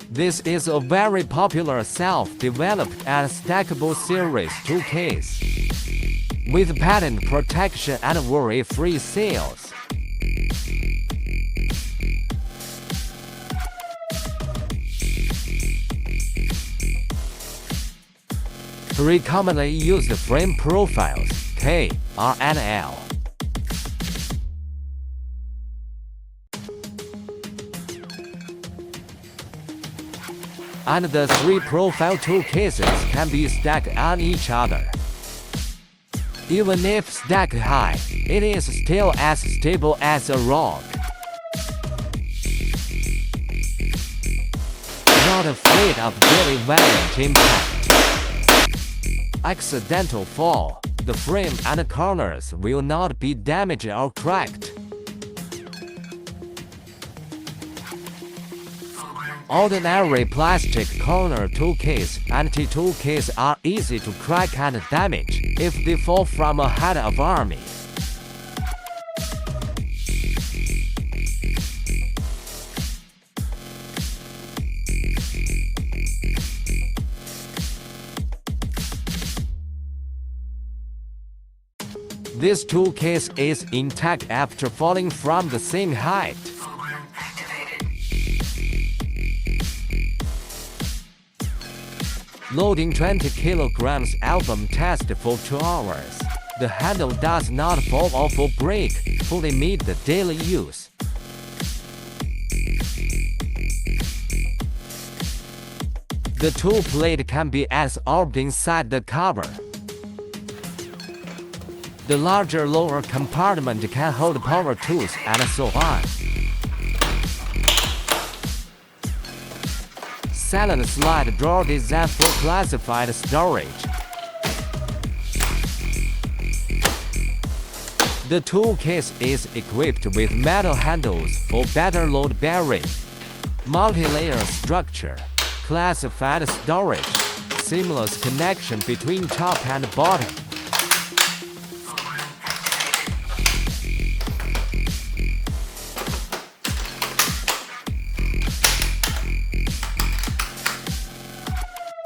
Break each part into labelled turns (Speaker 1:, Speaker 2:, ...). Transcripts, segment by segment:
Speaker 1: This is a very popular self-developed and stackable series tool case, with patent protection and worry-free sales. Three commonly used frame profiles, K, R and L. And the three profile tool cases can be stacked on each other. Even if stacked high, it is still as stable as a rock. Not afraid of very violent impact. Accidental fall, the frame and corners will not be damaged or cracked. Ordinary plastic corner tool case and T-tool case are easy to crack and damage if they fall from a head of army. This tool case is intact after falling from the same height. Loading 20 kilograms album test for 2 hours. The handle does not fall off or break, fully meet the daily use. The tool plate can be absorbed inside the cover. The larger lower compartment can hold power tools and so on. Silent slide drawer designed for classified storage. The tool case is equipped with metal handles for better load bearing. Multi-layer structure, classified storage, seamless connection between top and bottom.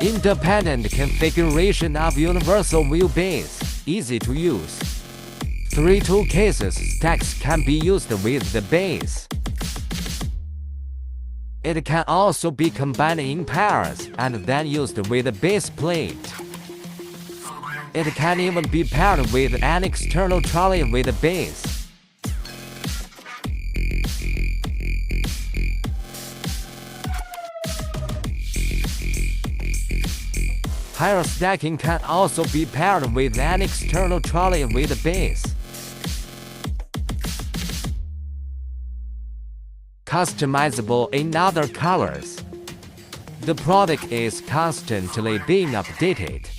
Speaker 1: Independent configuration of universal wheelbase, easy to use. 3 tool cases stacks can be used with the base. It can also be combined in pairs and then used with the base plate. It can even be paired with an external trolley with a base. Higher stacking can also be paired with an external trolley with a base. Customizable in other colors. The product is constantly being updated.